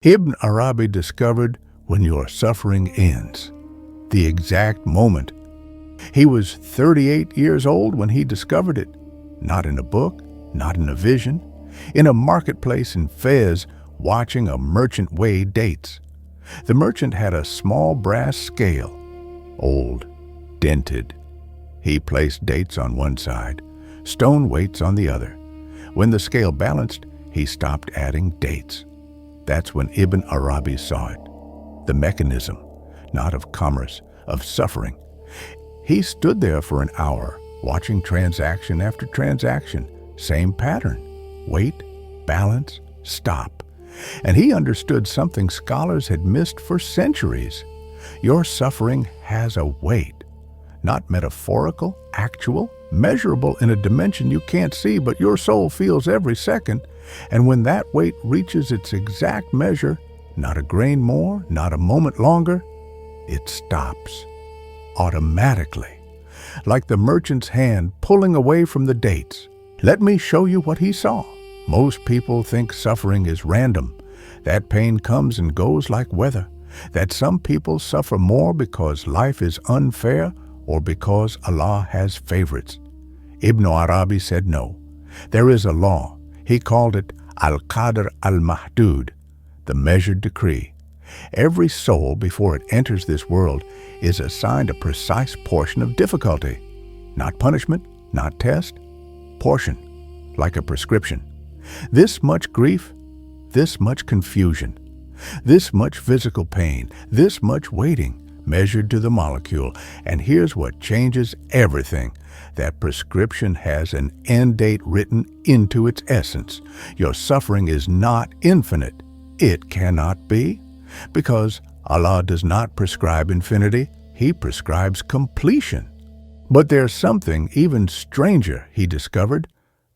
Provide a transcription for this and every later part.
Ibn Arabi discovered when your suffering ends, the exact moment. He was 38 years old when he discovered it, not in a book, not in a vision, in a marketplace in Fez, watching a merchant weigh dates. The merchant had a small brass scale, old, dented. He placed dates on one side, stone weights on the other. When the scale balanced, he stopped adding dates. That's when Ibn Arabi saw it, the mechanism, not of commerce, of suffering. He stood there for an hour, watching transaction after transaction, same pattern, weight, balance, stop. And he understood something scholars had missed for centuries. Your suffering has a weight, not metaphorical, actual, measurable in a dimension you can't see, but your soul feels every second. And when that weight reaches its exact measure, not a grain more, not a moment longer, it stops automatically, like the merchant's hand pulling away from the dates. Let me show you what he saw. Most people think suffering is random, that pain comes and goes like weather, that some people suffer more because life is unfair or because Allah has favorites. Ibn Arabi said no. There is a law. He called it Al-Qadr al-Mahdud, the measured decree. Every soul, before it enters this world, is assigned a precise portion of difficulty. Not punishment, not test, portion, like a prescription. This much grief, this much confusion, this much physical pain, this much waiting, measured to the molecule. And here's what changes everything. That prescription has an end date written into its essence. Your suffering is not infinite. It cannot be, because Allah does not prescribe infinity. He prescribes completion. But there's something even stranger, he discovered.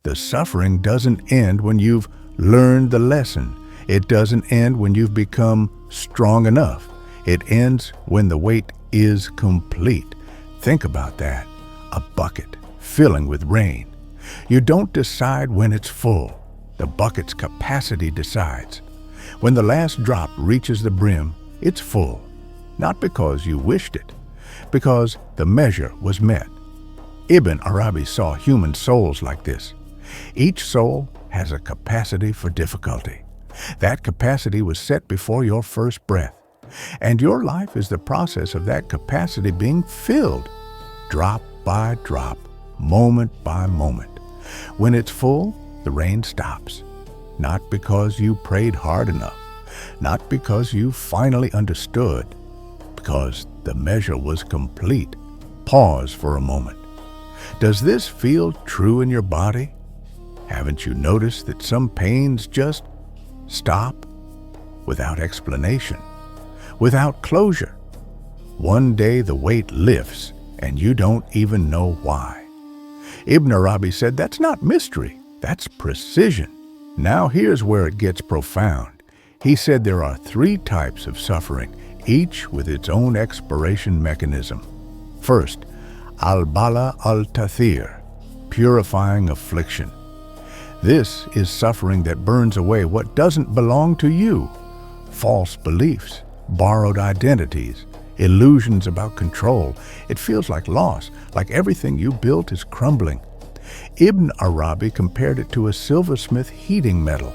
The suffering doesn't end when you've learned the lesson. It doesn't end when you've become strong enough. It ends when the weight is complete. Think about that. A bucket filling with rain. You don't decide when it's full. The bucket's capacity decides. When the last drop reaches the brim, it's full. Not because you wished it, because the measure was met. Ibn Arabi saw human souls like this. Each soul has a capacity for difficulty. That capacity was set before your first breath. And your life is the process of that capacity being filled, drop by drop, moment by moment. When it's full, the rain stops. Not because you prayed hard enough, not because you finally understood, because the measure was complete. Pause for a moment. Does this feel true in your body? Haven't you noticed that some pains just stop without explanation, without closure? One day the weight lifts and you don't even know why. Ibn Arabi said that's not mystery, that's precision. Now here's where it gets profound. He said there are 3 types of suffering, each with its own expiration mechanism. First, al-bala al-tathir, purifying affliction. This is suffering that burns away what doesn't belong to you. False beliefs, borrowed identities, illusions about control. It feels like loss, like everything you built is crumbling. Ibn Arabi compared it to a silversmith heating metal.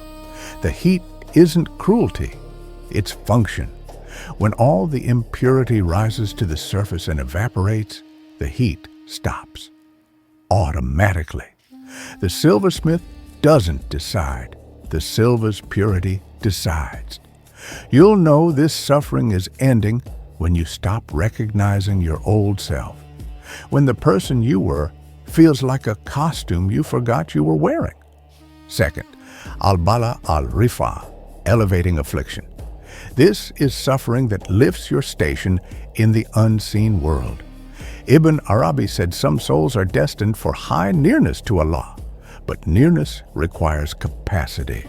The heat isn't cruelty, it's function. When all the impurity rises to the surface and evaporates, the heat stops automatically. The silversmith doesn't decide. The silver's purity decides. You'll know this suffering is ending when you stop recognizing your old self. When the person you were feels like a costume you forgot you were wearing. Second, al-bala al-rifa, elevating affliction. This is suffering that lifts your station in the unseen world. Ibn Arabi said some souls are destined for high nearness to Allah, but nearness requires capacity,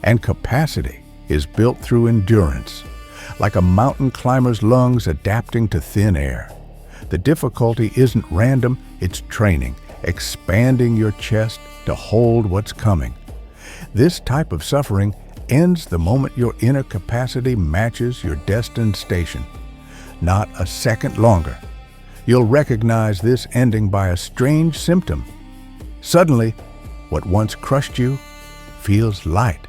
and capacity is built through endurance, like a mountain climber's lungs adapting to thin air. The difficulty isn't random, it's training, expanding your chest to hold what's coming. This type of suffering ends the moment your inner capacity matches your destined station, not a second longer. You'll recognize this ending by a strange symptom. Suddenly, what once crushed you feels light.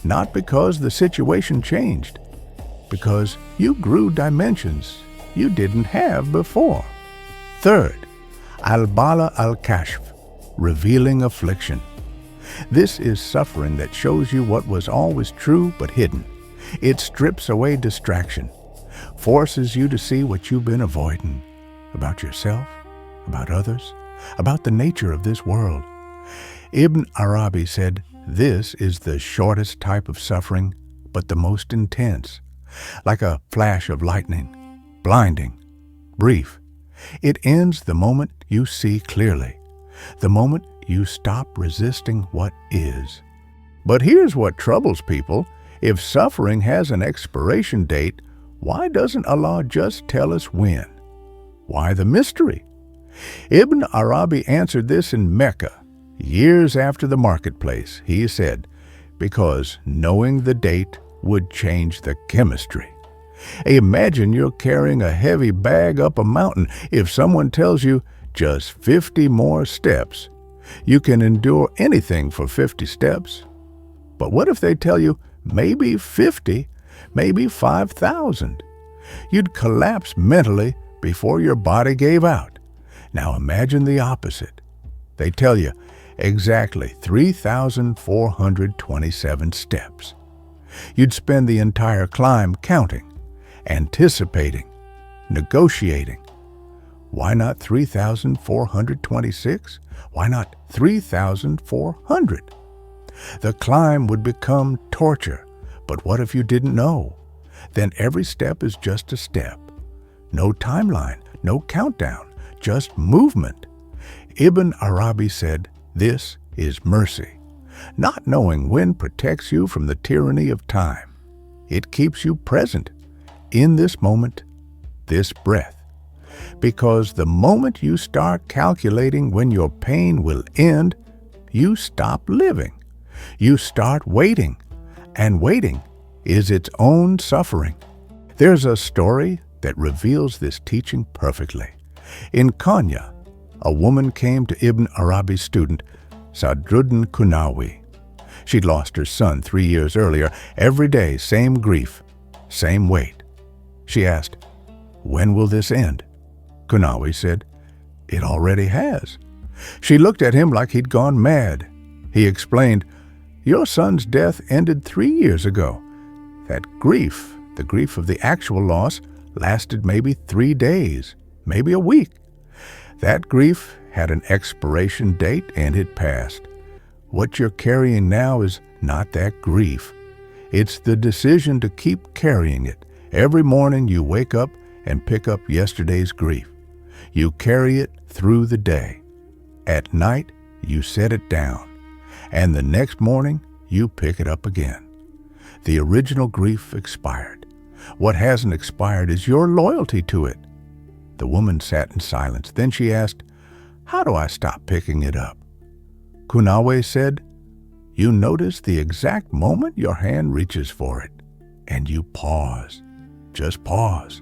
Not because the situation changed, because you grew dimensions you didn't have before. Third, al-bala al-kashf, revealing affliction. This is suffering that shows you what was always true but hidden. It strips away distraction, forces you to see what you've been avoiding, about yourself, about others, about the nature of this world. Ibn Arabi said, this is the shortest type of suffering, but the most intense. Like a flash of lightning, blinding, brief. It ends the moment you see clearly, the moment you stop resisting what is. But here's what troubles people. If suffering has an expiration date, why doesn't Allah just tell us when? Why the mystery? Ibn Arabi answered this in Mecca, years after the marketplace. He said, because knowing the date would change the chemistry. Imagine you're carrying a heavy bag up a mountain. If someone tells you just 50 more steps, you can endure anything for 50 steps. But what if they tell you maybe 50, maybe 5,000? You'd collapse mentally before your body gave out. Now imagine the opposite. They tell you exactly 3,427 steps. You'd spend the entire climb counting, anticipating, negotiating. Why not 3,426? Why not 3,400? The climb would become torture. But what if you didn't know? Then every step is just a step. No timeline, no countdown, just movement. Ibn Arabi said, this is mercy. Not knowing when protects you from the tyranny of time. It keeps you present, in this moment, this breath. Because the moment you start calculating when your pain will end, you stop living. You start waiting, and waiting is its own suffering. There's a story that reveals this teaching perfectly. In Konya, a woman came to Ibn Arabi's student, Sadruddin Kunawi. She'd lost her son 3 years earlier. Every day, same grief, same weight. She asked, when will this end? Kunawi said, it already has. She looked at him like he'd gone mad. He explained, your son's death ended 3 years ago. That grief, the grief of the actual loss, lasted maybe 3 days, maybe a week. That grief had an expiration date and it passed. What you're carrying now is not that grief. It's the decision to keep carrying it. Every morning you wake up and pick up yesterday's grief. You carry it through the day. At night, you set it down. And the next morning, you pick it up again. The original grief expired. What hasn't expired is your loyalty to it. The woman sat in silence. Then she asked, how do I stop picking it up? Kunawi said, you notice the exact moment your hand reaches for it, and you pause. Just pause.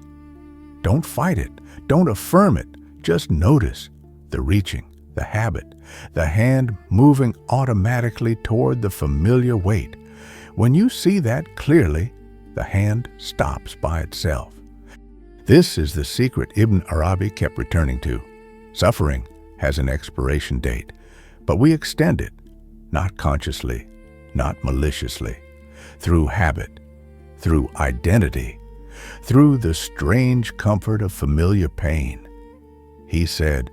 Don't fight it. Don't affirm it. Just notice the reaching, the habit, the hand moving automatically toward the familiar weight. When you see that clearly, the hand stops by itself. This is the secret Ibn Arabi kept returning to. Suffering has an expiration date, but we extend it, not consciously, not maliciously, through habit, through identity, through the strange comfort of familiar pain. He said,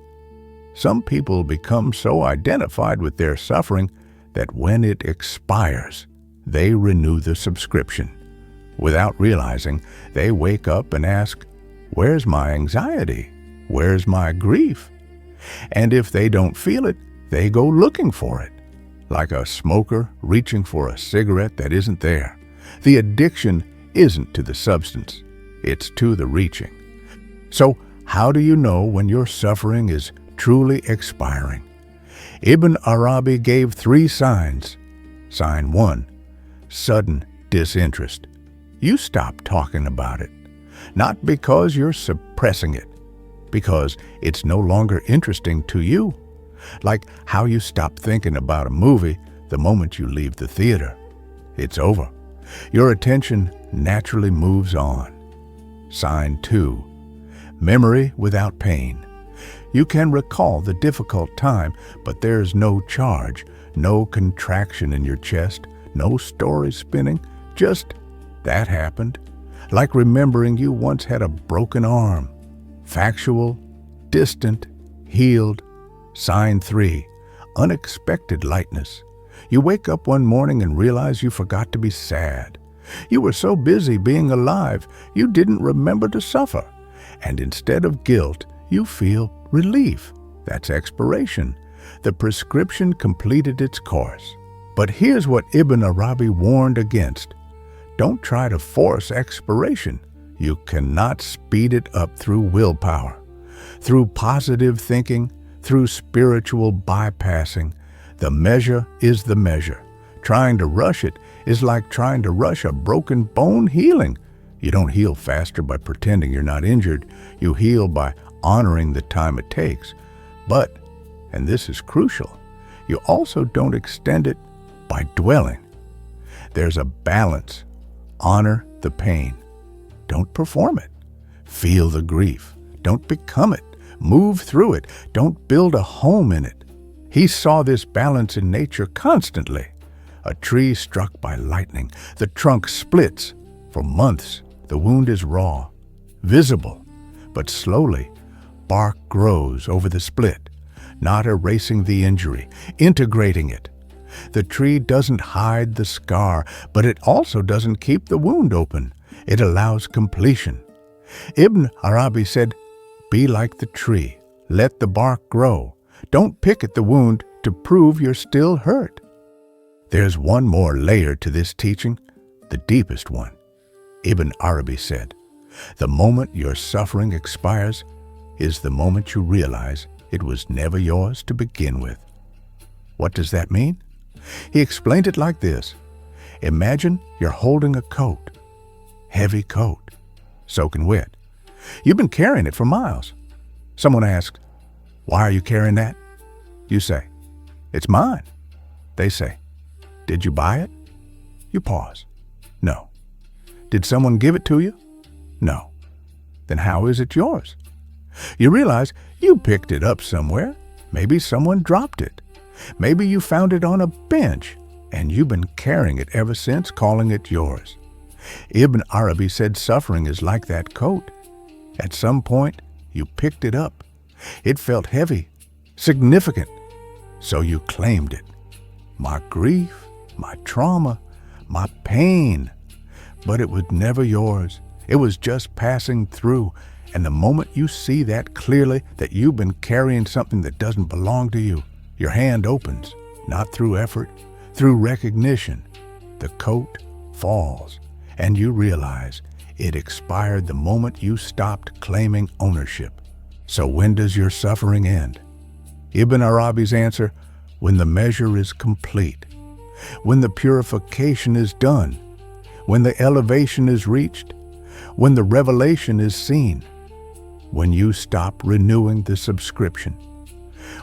some people become so identified with their suffering that when it expires, they renew the subscription. Without realizing, they wake up and ask, where's my anxiety? Where's my grief? And if they don't feel it, they go looking for it. Like a smoker reaching for a cigarette that isn't there. The addiction isn't to the substance, it's to the reaching. So, how do you know when your suffering is truly expiring? Ibn Arabi gave 3 signs. Sign 1, sudden disinterest. You stop talking about it, not because you're suppressing it, because it's no longer interesting to you. Like how you stop thinking about a movie the moment you leave the theater. It's over. Your attention naturally moves on. Sign 2. Memory without pain. You can recall the difficult time, but there's no charge, no contraction in your chest, no story spinning, just that happened. Like remembering you once had a broken arm. Factual, distant, healed. Sign 3. Unexpected lightness. You wake up one morning and realize you forgot to be sad. You were so busy being alive, you didn't remember to suffer. And instead of guilt, you feel relief. That's expiration. The prescription completed its course. But here's what Ibn Arabi warned against. Don't try to force expiration. You cannot speed it up through willpower, through positive thinking, through spiritual bypassing. The measure is the measure. Trying to rush it is like trying to rush a broken bone healing. You don't heal faster by pretending you're not injured. You heal by honoring the time it takes. But, and this is crucial, you also don't extend it by dwelling. There's a balance. Honor the pain. Don't perform it. Feel the grief. Don't become it. Move through it. Don't build a home in it. He saw this balance in nature constantly. A tree struck by lightning. The trunk splits. For months, the wound is raw, visible, but slowly, bark grows over the split, not erasing the injury, integrating it. The tree doesn't hide the scar, but it also doesn't keep the wound open. It allows completion. Ibn Arabi said, "Be like the tree. Let the bark grow. Don't pick at the wound to prove you're still hurt." There's one more layer to this teaching, the deepest one. Ibn Arabi said, "The moment your suffering expires is the moment you realize it was never yours to begin with." What does that mean? He explained it like this. Imagine you're holding a coat, heavy coat, soaking wet. You've been carrying it for miles. Someone asks, "Why are you carrying that?" You say, "It's mine." They say, "Did you buy it?" You pause. No. Did someone give it to you? No. Then how is it yours? You realize you picked it up somewhere. Maybe someone dropped it. Maybe you found it on a bench, and you've been carrying it ever since, calling it yours. Ibn Arabi said suffering is like that coat. At some point, you picked it up. It felt heavy, significant, so you claimed it. My grief, my trauma, my pain. But it was never yours. It was just passing through. And the moment you see that clearly, that you've been carrying something that doesn't belong to you, your hand opens, not through effort, through recognition. The coat falls, and you realize it expired the moment you stopped claiming ownership. So when does your suffering end? Ibn Arabi's answer, when the measure is complete, when the purification is done, when the elevation is reached, when the revelation is seen, when you stop renewing the subscription,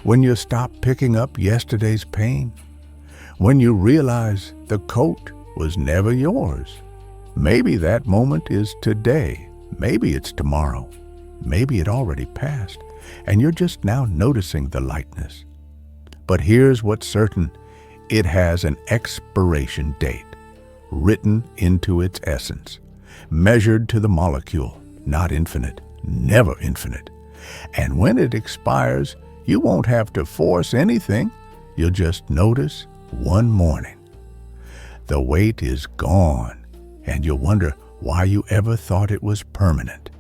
when you stop picking up yesterday's pain, when you realize the coat was never yours. Maybe that moment is today, maybe it's tomorrow, maybe it already passed, and you're just now noticing the lightness. But here's what's certain, it has an expiration date, written into its essence, measured to the molecule, not infinite, never infinite. And when it expires, you won't have to force anything. You'll just notice one morning. The weight is gone, and you'll wonder why you ever thought it was permanent.